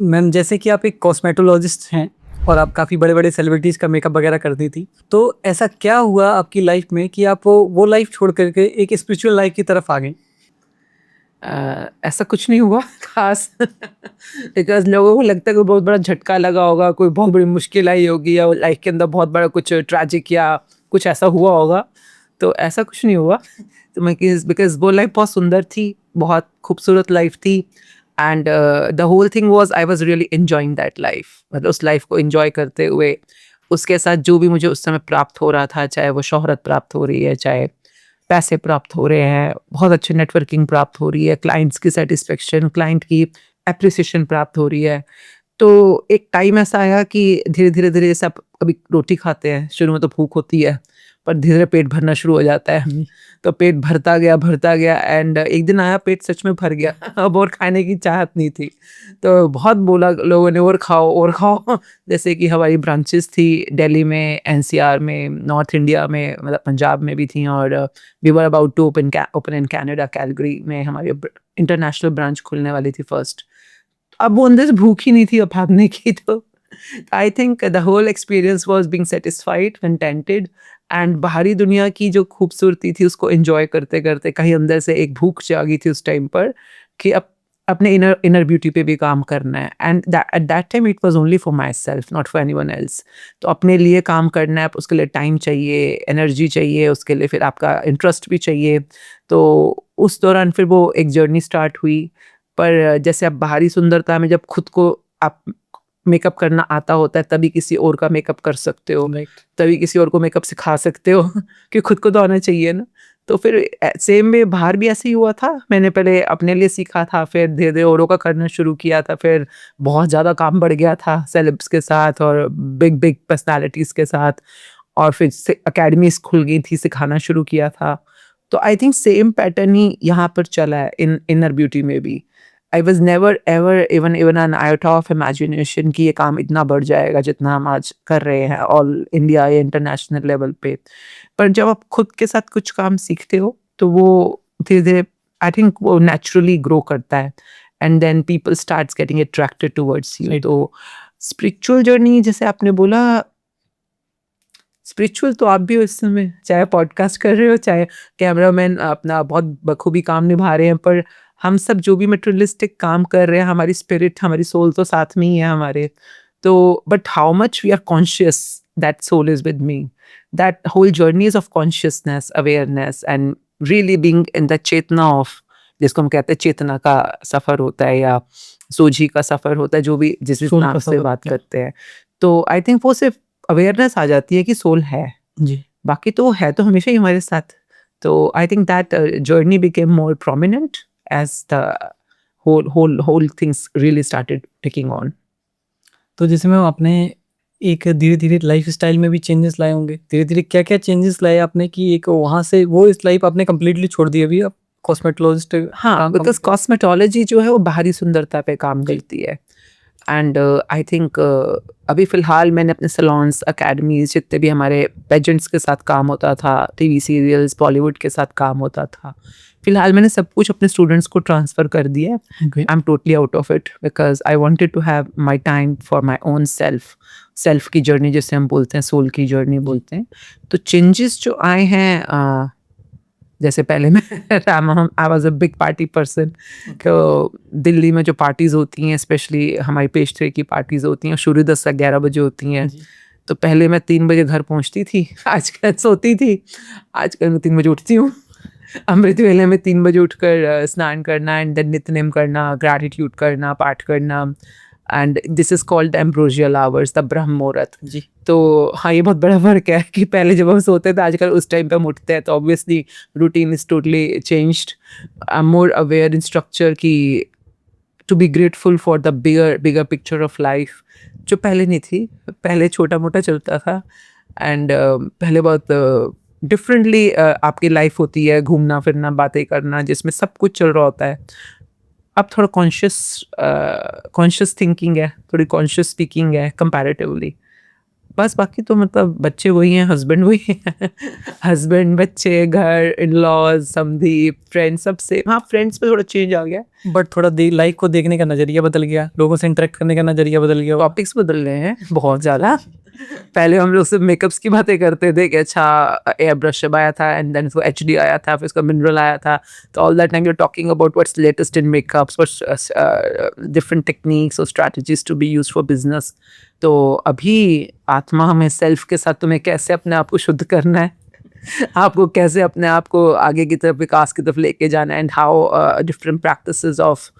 Ma'am जैसे कि आप एक कॉस्मेटोलॉजिस्ट हैं और आप काफ़ी बड़े-बड़े सेलिब्रिटीज़ का मेकअप वगैरह करती थी। तो ऐसा क्या हुआ आपकी लाइफ़ में कि आप वो लाइफ़ छोड़ कर के एक स्पिरिचुअल लाइफ़ की तरफ आ गईं? ऐसा कुछ नहीं हुआ खास बिकॉज़ लोगों को लगता है कि बहुत बड़ा झटका लगा होगा, कोई बहुत बड़ी मुश्किल आई होगी या लाइफ के अंदर बहुत बड़ा कुछ ट्रेजिक या कुछ ऐसा हुआ होगा, तो ऐसा कुछ नहीं हुआ। तो मैं किस बिकॉज़ वो लाइफ बहुत सुंदर थी, बहुत खूबसूरत लाइफ थी and the whole thing was I was really enjoying that life. मतलब उस लाइफ को एन्जॉय करते हुए, उसके साथ जो भी मुझे उस समय प्राप्त हो रहा था, चाहे वो शोहरत प्राप्त हो रही है, चाहे पैसे प्राप्त हो रहे हैं, बहुत अच्छी नेटवर्किंग प्राप्त हो रही है, क्लाइंट्स की सैटिस्फैक्शन, क्लाइंट की एप्रिसिएशन प्राप्त हो रही है। तो एक टाइम ऐसा आया कि धीरे-धीरे जैसे आप कभी रोटी खाते हैं, शुरू में तो भूख होती है, पर धीरे-धीरे पेट भरना शुरू हो जाता है। जी। तो पेट भरता गया एंड एक दिन आया पेट सच में भर गया। अब और खाने की चाहत नहीं थी। तो बहुत बोला लोगों ने और खाओ। जैसे कि हमारी ब्रांचेस थी दिल्ली में, एनसीआर में, नॉर्थ इंडिया में मतलब पंजाब में भी थी और we were about to open in Canada Calgary में हमारी इंटरनेशनल ब्रांच खुलने वाली थी फर्स्ट। अब वो अंदर से भूख ही नहीं थी अब भागने की तो I think the whole experience was being satisfied contented and बाहरी दुनिया की जो खूबसूरती थी उसको एंजॉय करते करते कहीं अंदर से एक भूख जागी थी उस टाइम पर कि अब अपने इनर इनर ब्यूटी पे भी काम करना है and at that time it was only for my self not for anyone else. तो अपने लिए काम करना है, उसके लिए टाइम चाहिए, एनर्जी चाहिए, उसके लिए फिर आपका इंटरेस्ट भी चाहिए। तो उस दौरान फिर वो एक जर्नी स्टार्ट हुई। पर जैसे आप बाहरी सुंदरता में जब खुद को आप मेकअप करना आता होता है तभी किसी और का मेकअप कर सकते हो, राइट। तभी किसी और को मेकअप सिखा सकते हो कि खुद को तो आना चाहिए ना। तो फिर सेम में बाहर भी ऐसे ही हुआ था। मैंने पहले अपने लिए सीखा था, फिर धीरे-धीरे औरों का करना शुरू किया था, फिर बहुत ज़्यादा काम बढ़ गया था सेलेब्स के साथ और बिग-बिग पर्सनैलिटीज़ के साथ और फिर से अकेडमीज़ खुल गई थी, सिखाना शुरू किया था। तो आई थिंक सेम पैटर्न ही यहाँ पर चला है इन इनर ब्यूटी में भी। I was never ever even even an iota of imagination कि ये काम इतना बढ़ जाएगा जितना हम आज कर रहे हैं ऑल इंडिया या इंटरनेशनल लेवल पे। पर जब आप खुद के साथ कुछ काम सीखते हो, तो वो धीरे-धीरे आई थिंक वो नेचुरली ग्रो करता है and then people starts getting attracted towards you. Right. तो स्पिरिचुअल जर्नी जैसे आपने बोला, स्पिरिचुअल तो आप भी हो इस समय, चाहे पॉडकास्ट कर रहे हो, चाहे कैमरामैन अपना बहुत बखूबी काम निभा रहे हैं, पर हम सब जो भी मटेरियलिस्टिक काम कर रहे हैं, हमारी स्पिरिट, हमारी सोल तो साथ में ही है हमारे। तो but how much we are conscious that soul is with me, that whole journey is of consciousness, awareness and really being in the chetna of, जिसको हम कहते हैं चेतना का सफ़र होता है या सोझी का सफ़र होता है, जो भी जिस भी सोल नाम का से सफ़र बात क्या? करते हैं। तो आई थिंक वो सिर्फ़ अवेयरनेस आ जाती है कि सोल है, जी। बाकी तो है तो हमेशा ही हमारे साथ। तो I think that journey became more prominent as the whole things really started taking on. तो जैसे मैम आपने एक धीरे-धीरे लाइफ़स्टाइल में भी चेंजेस लाए होंगे। धीरे-धीरे क्या-क्या चेंजेस लाए आपने कि एक वहाँ से वो इस लाइफ़ आपने कंप्लीटली छोड़ दी अभी आप कॉस्मेटोलॉजिस्ट हाँ, काम कम बिकॉज़ कॉस्मेटोलॉजी जो है वो बाहरी सुंदरता पे काम जी। करती है एंड आई थिंक अभी फ़िलहाल मैंने अपने सैलून्स, अकेडमीज़ जितने भी हमारे पेजेंट्स के साथ काम होता था, टीवी सीरियल्स, बॉलीवुड के साथ काम होता था, फ़िलहाल मैंने सब कुछ अपने स्टूडेंट्स को ट्रांसफ़र कर दिया है। Okay. I am totally out of it because I wanted to have my time for my own self, self की जर्नी जिसे हम बोलते हैं, सोल की जर्नी जी। बोलते हैं। तो चेंजेस जो आए हैं जैसे पहले मैं I was a big party person. Okay. तो दिल्ली में जो पार्टीज़ होती हैं, स्पेशली हमारी पेशट्री की पार्टीज़ होती हैं, शुरू 10 से 11 बजे होती हैं। जी। तो पहले मैं 3 बजे घर पहुँचती थी, आजकल सोती थी, आजकल मैं 3 बजे उठती हूँ। अमृत वेले में 3 बजे उठकर स्नान करना एंड देन नित्य-नेम करना, ग्रैटिट्यूड करना, पाठ करना and this is called ambrosial hours, the Brahma muhurta. जी। तो हाँ, ये बहुत बड़ा फ़र्क है कि पहले जब हम सोते थे, आजकल उस टाइम पे हम उठते हैं, तो obviously routine is totally changed. I am more aware in structure कि to be grateful for the bigger bigger picture of life, जो पहले नहीं थी। पहले छोटा-मोटा चलता था एंड पहले बहुत डिफरेंटली आपकी लाइफ होती है, घूमना-फिरना, बातें करना, जिसमें सब कुछ चल रहा होता है। अब थोड़ा कॉन्शियस थिंकिंग है, थोड़ी कॉन्शियस स्पीकिंग है कंपैरेटिवली। बस बाकी तो मतलब बच्चे वही हैं, हस्बैंड वही हैं। हस्बैंड, बच्चे, घर, इन-लॉज़, समधी, फ्रेंड्स सब सेम। हाँ, फ्रेंड्स में थोड़ा चेंज आ गया है। बट थोड़ा लाइफ को देखने का नजरिया बदल गया, लोगों से इंटरेक्ट करने का नजरिया बदल गया होगा। टॉपिक्स बदल रहे हैं बहुत ज़्यादा। पहले हम लोग सिर्फ मेकअप्स की बातें करते थे कि अच्छा एयर ब्रश अब आया था एंड देन उसको एचडी आया था, फिर उसका मिनरल आया था। तो all that time you are talking about what's latest in makeups, what's different techniques और strategies to be used for business. तो अभी आत्मा में सेल्फ के साथ तुम्हें कैसे अपने आप को शुद्ध करना है, आपको कैसे अपने आप को आगे की तरफ, विकास की तरफ लेके जाना है, and how different practices of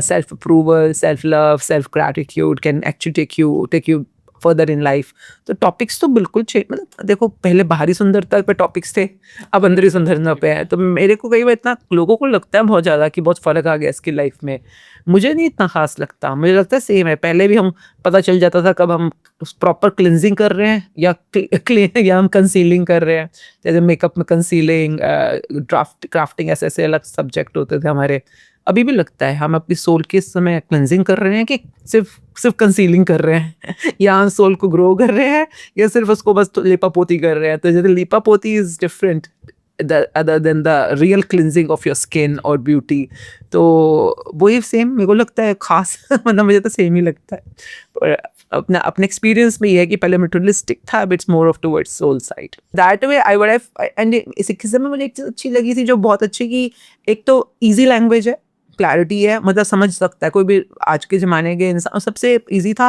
self approval, self love, self gratitude can actually take you further in life. तो टॉपिक्स तो बिल्कुल चेंज, मतलब देखो पहले बाहरी सुंदरता पे टॉपिक्स थे, अब अंदरी सुंदरता पे है। तो मेरे को कई बार इतना लोगों को लगता है बहुत ज़्यादा कि बहुत फ़र्क आ गया इसकी लाइफ में, मुझे नहीं इतना खास लगता। मुझे लगता है सेम है। पहले भी हम पता चल जाता था कब हम प्रॉपर क्लिनजिंग कर रहे हैं या हम कंसीलिंग कर रहे हैं। जैसे मेकअप में कंसीलिंग, क्राफ्टिंग, ऐसे ऐसे अलग सब्जेक्ट होते थे हमारे। अभी भी लगता है हम अपनी सोल के इस समय क्लिनजिंग कर रहे हैं कि सिर्फ कंसीलिंग कर रहे हैं या हम सोल को ग्रो कर रहे हैं या सिर्फ उसको बस लिपापोती कर रहे हैं। तो जैसे लिपापोती is different other than the real cleansing of your skin और ब्यूटी। तो वही सेम मेरे को लगता है खास मतलब मुझे तो सेम ही लगता है। पर अपने एक्सपीरियंस में ये है कि पहले मटेरियलिस्टिक था, अब it's more of towards soul side. That way I would have, and Sikhism में मुझे एक चीज़ अच्छी लगी थी जो बहुत अच्छी, कि एक तो ईजी लैंग्वेज है, क्लैरिटी है, मतलब समझ सकता है कोई भी आज के ज़माने के इंसान। सबसे ईजी था,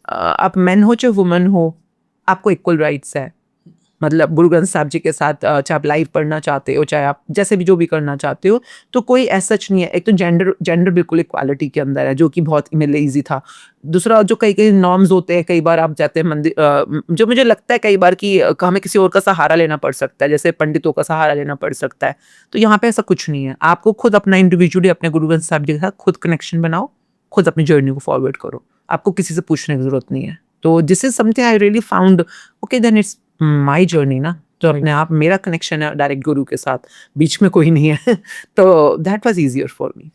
आप मैन हो चाहे वुमन हो, आपको इक्वल राइट्स है। मतलब गुरु ग्रंथ साहब जी के साथ चाहे आप लाइव पढ़ना चाहते हो, चाहे आप जैसे भी जो भी करना चाहते हो, तो कोई ऐसा सच नहीं है। एक तो जेंडर बिल्कुल इक्वालिटी के अंदर है, जो कि बहुत मेरे लिए ईजी था। दूसरा, जो कई नॉर्म्स होते हैं, कई बार आप जाते हैं मंदिर, जो मुझे लगता है कई बार कि हमें किसी और का सहारा लेना पड़ सकता है, जैसे पंडितों का सहारा लेना पड़ सकता है। तो यहाँ पे ऐसा कुछ नहीं है। आपको खुद अपना इंडिविजुअली अपने गुरु ग्रंथ साहब जी के साथ खुद कनेक्शन बनाओ, खुद अपनी जर्नी को फॉरवर्ड करो, आपको किसी से पूछने की जरूरत नहीं है। तो this is something I really found, okay then it's my journey ना, जो अपने आप मेरा कनेक्शन है डायरेक्ट गुरु के साथ, बीच में कोई नहीं है। तो that was easier for me.